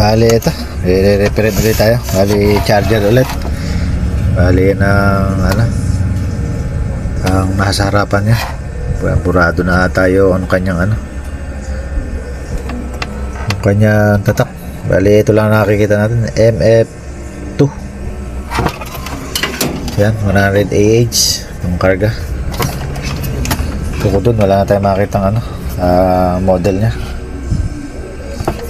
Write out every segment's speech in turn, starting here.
Bali ito, i-repair ulit tayo. Bali charger ulit. Bali yan ang nasa harapan niya. Burado na tayo ang kanyang ang kanyang tatak. Bali ito lang nakikita natin, MF2. Yan, 100 AH yung karga. Tukod dun, wala na tayong makitang model niya.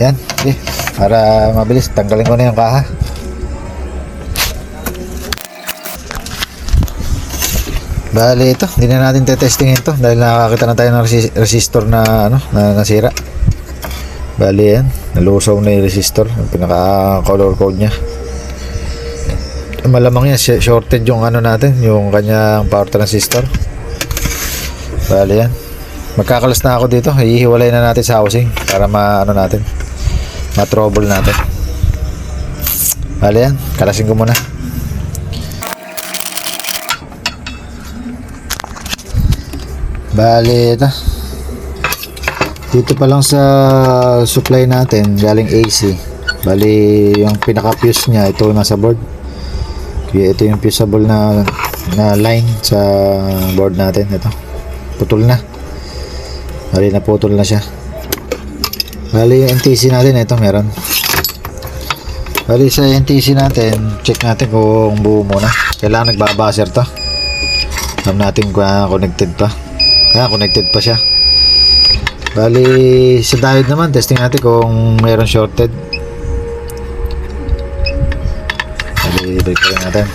Yan, okay. Para mabilis, tanggalin ko na yung kaha. Bali ito, hindi na natin testingin ito dahil nakakita na tayo ng resistor na na nasira. Bali yan, nalusaw na yung resistor, yung pinaka color code niya. Malamang yan, shorted yung natin, yung kanyang power transistor. Bali yan, magkakalas na ako dito, hihiwalay na natin sa housing para natin, ma-trouble natin. Bali yan, kalasin ko muna. Bali ito, dito pa lang sa supply natin galing AC. Bali yung pinaka fuse nya ito nasa board. Kaya ito yung fuseable na line sa board natin. Ito putol na, bali naputol na siya. Bali yung NTC natin ito meron. Bali sa NTC natin, check natin kung buo muna. Kailangan nagbabaser to. Alam natin kung connected pa. Connected pa siya. Bali sa diode naman, testing natin kung mayroon shorted. Bali break pa rin natin.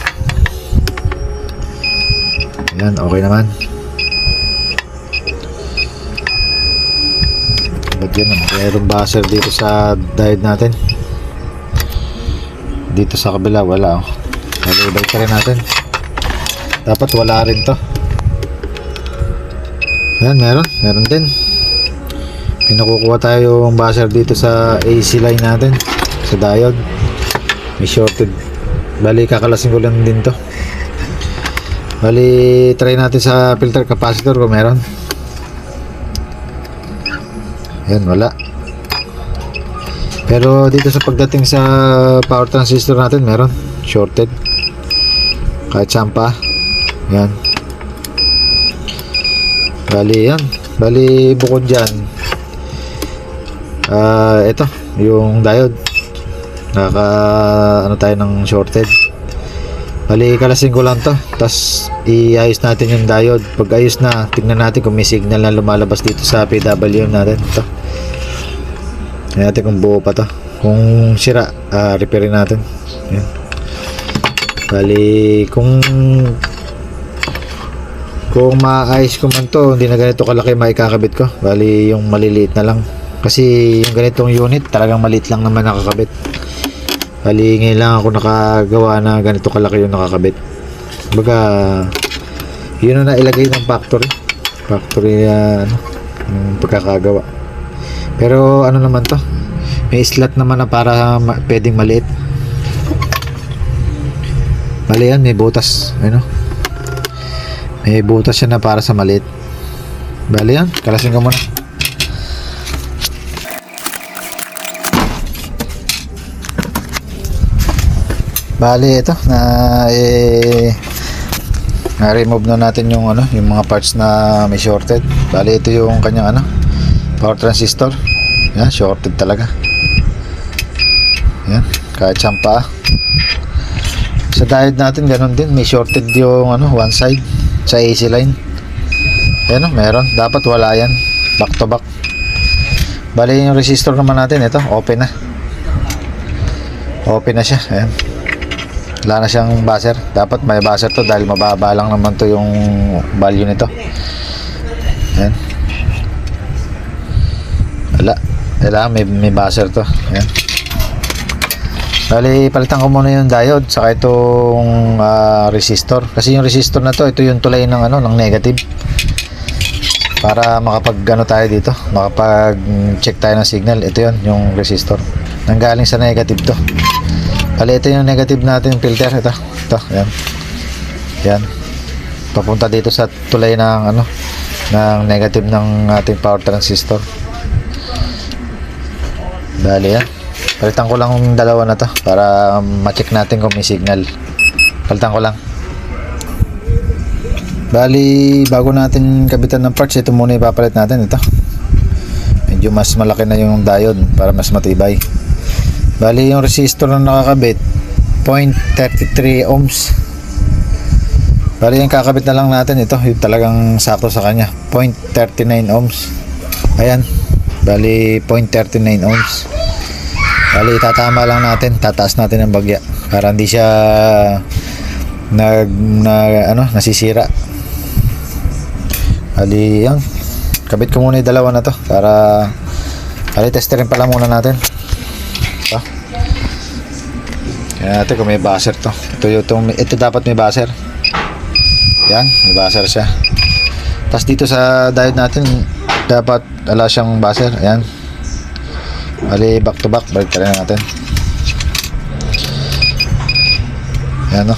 Yan, okay naman. Bagyan naman, mayroon buzzer dito sa diode natin. Dito sa kabila wala. Bali break pa rin natin. Dapat wala rin to. Yan, meron din. Pinakukuha tayo yung buzzer dito sa AC line natin, sa diode. May shorted. Bali kakalasin ko lang din to. Bali try natin sa filter capacitor kung meron. Yan, wala. Pero dito sa pagdating sa power transistor natin meron shorted. Kahit sampa. Yan. Bali yan. Bali bukod dyan, ito yung diode, tayo ng shorted. Bali kalasin ko lang to, tapos iayos natin yung diode. Pag ayos na, tingnan natin kung may signal na lumalabas dito sa PWM natin. Ito, tingnan natin kung buo pa to. Kung sira, repairin natin. Yan. Bali kung maayos ko man to, hindi na ganito kalaki maikakabit ko. Bali yung maliliit na lang, kasi yung ganitong unit talagang maliit lang naman nakakabit. Bali ngayon lang ako nakagawa na ganito kalaki yung nakakabit. Baga yun na ilagay ng factory yung pagkakagawa. Pero naman to, may slot naman na para pwedeng maliit. Bali yan, may butas, may butas siya na para sa maliit. Bali yan, kalasin ko muna. Bali ito na remove na natin yung yung mga parts na may shorted. Bali ito yung kanyang power transistor. Yan, shorted talaga. Yan, kahit sampa. Sa diode natin ganun din, may shorted yung one side sa AC line. Ayan, meron. Dapat wala yan, back to back. Bali yung resistor naman natin, ito open na siya. Ayan, wala na siyang buzzer. Dapat may buzzer to dahil mababa lang naman to yung value nito. Ayan, wala. Kailangan may buzzer to. Ayan. Bali palitan ko muna yung diode saka itong resistor, kasi yung resistor na to, ito yung tulay ng ng negative, para makapag tayo dito, makapag check tayo ng signal. Ito yun, yung resistor nanggaling sa negative to. Bali ito yung negative natin filter. Ito yan, papunta dito sa tulay ng ng negative ng ating power transistor. Bali yan, Palitan ko lang yung dalawa na to para ma-check natin kung may signal. Palitan ko lang. Bali, bago natin kabitan ng parts, ito muna ipapalit natin. Ito medyo mas malaki na yung diode para mas matibay. Bali, yung resistor na nakakabit 0.33 ohms. Bali, yung kakabit na lang natin ito, yung talagang sakto sa kanya, 0.39 ohms. Ayan, bali 0.39 ohms. Bali, tatama lang natin, tataas natin ang bagya para hindi siya nasisira. Bali, yan, kabit ko muna yung dalawa na to para testerin pala muna natin. Ito, kaya natin kung may buzzer to. Ito dapat may buzzer. Yan, may buzzer siya. Tapos dito sa diode natin dapat wala siyang buzzer. Ayan, bali back to back, balik na natin. Ayan, no,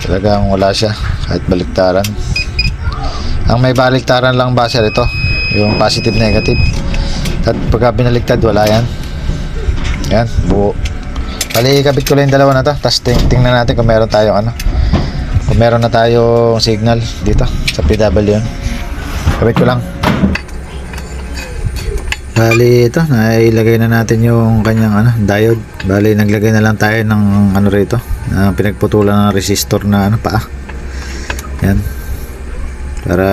talagang wala siya kahit baliktaran. Ang may baliktaran lang buzzer ito, yung positive negative. At pagka binaligtad wala yan. Ayan, buo. Bali, kabit ko lang yung dalawa na to. Tapos tingnan natin kung meron tayong kung meron na tayong signal dito sa PWM. Kabit ko lang. Bali, ito, nailagay na natin yung kanyang diode. Bali, naglagay na lang tayo ng rito, pinagputulan ng resistor na paa. Yan. Para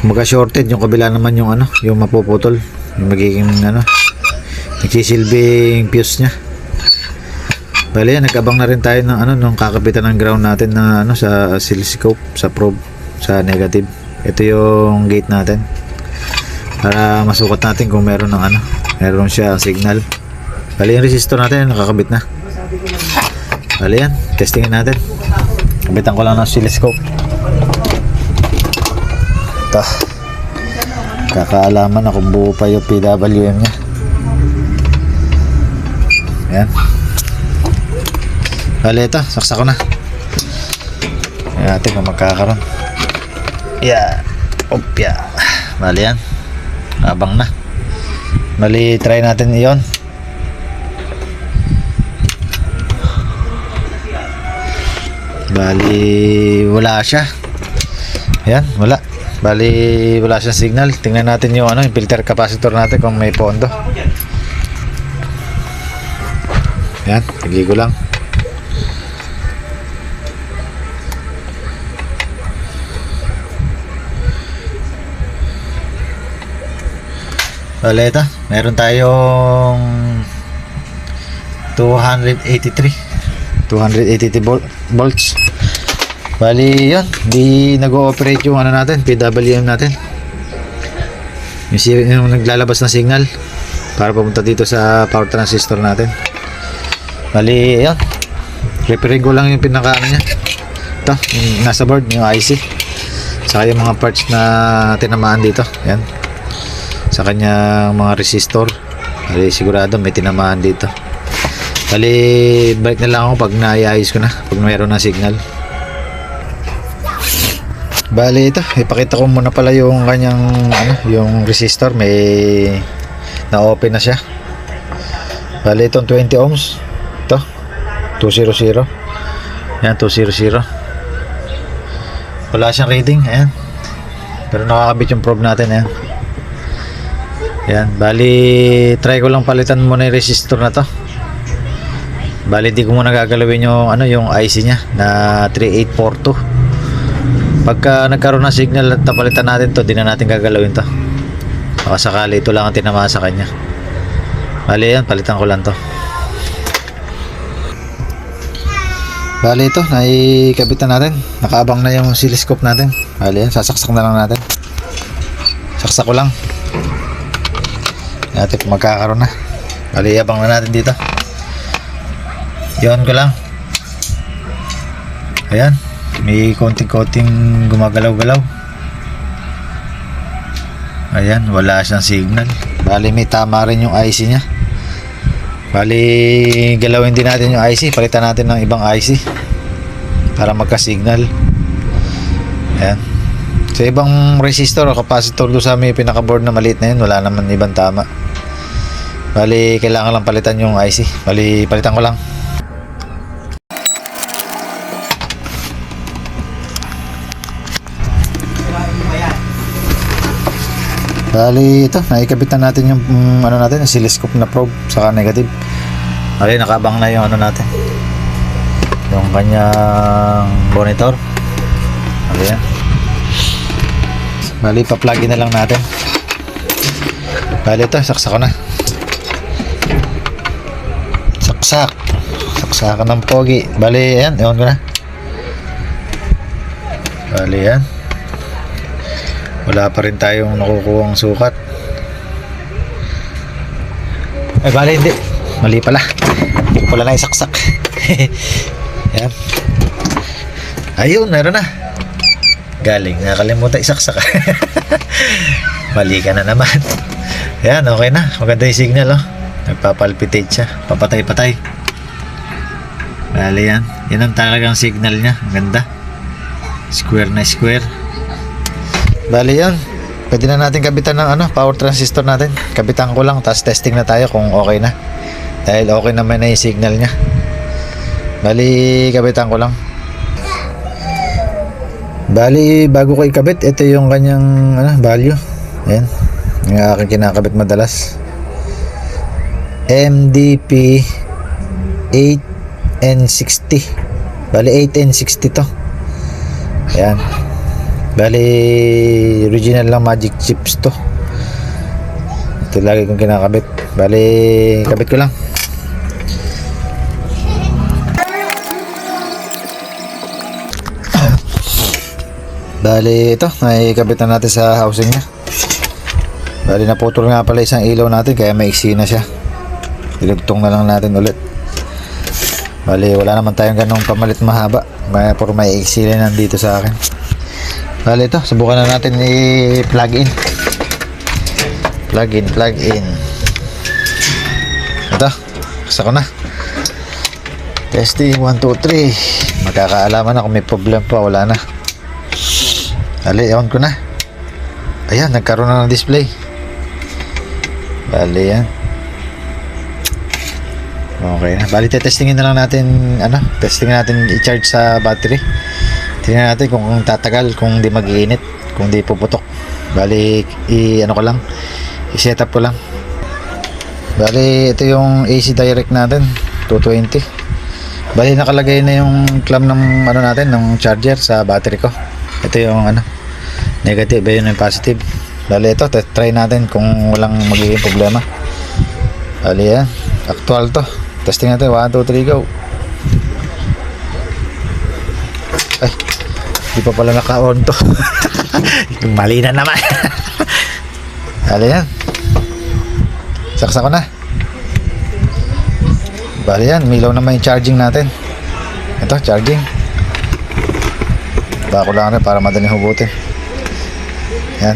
magka-shorted yung kabila naman yung yung mapuputol, yung magiging nagsisilbing fuse nya. Bali, yan, nag-abang na rin tayo ng nung kakapitan ng ground natin na sa oscilloscope, sa probe, sa negative. Ito yung gate natin para masukat natin kung meron meron siya signal. Bali, yung resistor natin nakakabit na. Bali, yan, testingin natin. Kabitan ko lang ng oscilloscope. Ito, kakaalaman na kung buo pa yung PWM nya. Ayan. Bali, ito, saksak ko na. Ayan natin kung magkakaroon. Yeah. Opya. Bali, yan, abang na. Bali, try natin iyon. Bali, wala siya. Ayan, wala. Bali, wala siyang signal. Tingnan natin yung yung filter capacitor natin kung may pondo. Ayan, lagay ko lang. Bali, ito, meron tayong 283 volts. Bali, yun, di nag-ooperate yung natin, PWM natin, yung naglalabas na signal para pumunta dito sa power transistor natin. Bali, yun, repairing ko lang yung pinaka nya. Ito, yung nasa board, yung IC, saka yung mga parts na tinamaan dito. Yan, sa kanyang mga resistor. Bali, sigurado may tinamaan dito. Bali, balik na lang ako pag naiayos ko na, pag mayroon na signal. Bali, ito, ipakita ko muna pala yung kanyang yung resistor, may na-open na siya. Bali, itong 20 ohms. Ito, 200. Yan, 200. Wala siyang reading, ayan. Pero nakakabit yung probe natin, ayan. Yan, bali, try ko lang palitan muna yung resistor na to. Bali, di ko muna gagalawin yung yung IC nya na 3842. Pagka nagkaroon ng signal at napalitan natin to, di na natin gagalawin to. Baka sakali ito lang ang tinamaan sa kanya. Bali, yan, palitan ko lang to. Bali, ito, naikabitan natin. Nakaabang na yung oscilloscope natin. Bali, yan, sasaksak na lang natin. Saksak ko lang. Natin kung magkakaroon na. Bali, abang na natin dito. Yun ko lang. Ayan, may konting-konting gumagalaw-galaw. Ayan, wala siyang signal. Bali, may tama rin yung IC nya. Bali, galawin din natin yung IC. Palitan natin ng ibang IC para magka-signal. Ayan. Sa ibang resistor o capacitor doon sa may pinaka-board na maliit na yun, wala naman ibang tama. Bali, kailangan lang palitan yung IC. Bali, palitan ko lang. Bali, ito, naikabit na natin yung ano natin, oscilloscope na probe saka negative. Bali, nakabang na yung ano natin, yung kanyang monitor. Bali, yan. Bali, pa-plugin na lang natin. Bali, ito, saksak ko na. Saksakan ng pogi. Bali, ayan, ewan ko na. Bali, yan. Wala pa rin tayong nakukuhang sukat. Ay, bali, hindi. Mali pala. Hindi ko pala na isaksak. Yan. Ayun, meron na. Galing, nakalimutan isaksak. Mali ka na naman. Yan, okay na. Maganda yung signal, oh. Nagpapalpitate siya. Papatay-patay. Bali, yan. Yan ang talagang signal niya. Maganda. Square na square. Bali, yan. Pwede na natin kabitan ng power transistor natin. Kabitan ko lang, tapos testing na tayo kung okay na. Dahil okay naman na yung signal niya. Bali, kabitan ko lang. Bali, bago ko ikabit, ito yung kanyang value. Ayan. Yung aking kinakabit madalas. MDP 8N60. Bali, 8N60 to. Ayan. Bali, original lang Magic chips to. Ito lagi kong kinakabit. Bali, kabit ko lang. Bali, ito, may kabit na natin sa housing niya. Bali, naputol nga pala isang ilaw natin, kaya maiksi na siya. Dilugtong na lang natin ulit. Bali, wala naman tayong ganong pamalit mahaba. Kaya puro may iksi na nandito sa akin. Bali, ito, subukan na natin i-plug in. Plug in. Ito, basta ko na. Testing, 1, 2, 3. Magkakaalaman na kung may problem pa, wala na. Bali, ewan ko na. Ayan, nagkaroon na ng display. Bali, yan. Okay na. Bali, testingin na lang natin, testingin natin i-charge sa battery. Tingnan natin kung tatagal, kung di mag-iinit, kung di puputok. Bali, ko lang, i-set up ko lang. Bali, ito yung AC direct natin, 220. Bali, nakalagay na yung clamp ng natin, ng charger sa battery ko. Ito yung negative, yun yung positive. Bali, ito, try natin kung walang magiging problema. Bali, yan, actual to. Testing natin, 1, 2, 3, go. Ay, di pa pala naka-on to. Mali na naman. Bali, yan. Saksa ko na. Bali, yan, milaw naman yung charging natin. Ito, charging. Bako lang rin para madaling hubutin. Yan.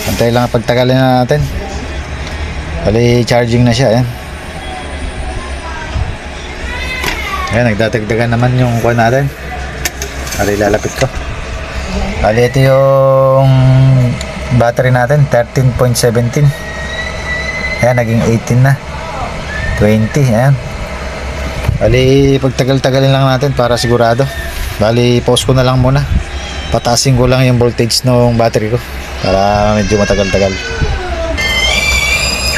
Antay lang pagtagalin na natin. Bali, charging na siya. Yan. Yan, nagdadagdagan naman yung kuha natin. Bali, lalapit ko. Bali, ito yung battery natin, 13.17. Ayan, naging 18 na. 20, ayan. Bali, pagtagal-tagalin lang natin para sigurado. Bali, pause ko na lang muna. Pataasin ko lang yung voltage ng battery ko para medyo matagal-tagal.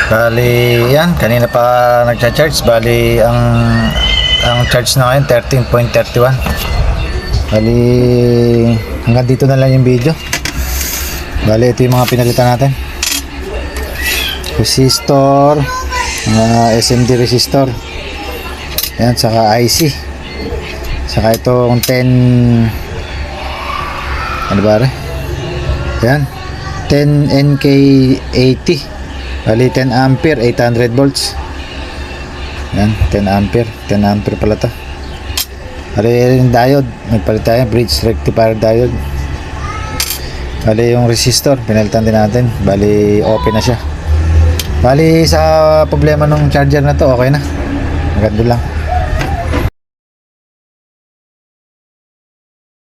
Bali, yan, kanina pa nagcha-charge. Bali, ang charge na ngayon 13.31. Bali, hanggang dito na lang yung video. Bali, ito yung mga pinalitan natin. Resistor, mga SMD resistor. Yan, saka IC. Saka itong 10 ba rin? Yan, 10 NK80. Bali, 10 ampere, 800 volts. Yan, 10 ampere pala to. Bali, yung diode, nagpalit tayo, bridge rectifier diode. Bali, yung resistor, pinalitan din natin. Bali, open na siya. Bali, sa problema ng charger na to, okay na. Maganda lang.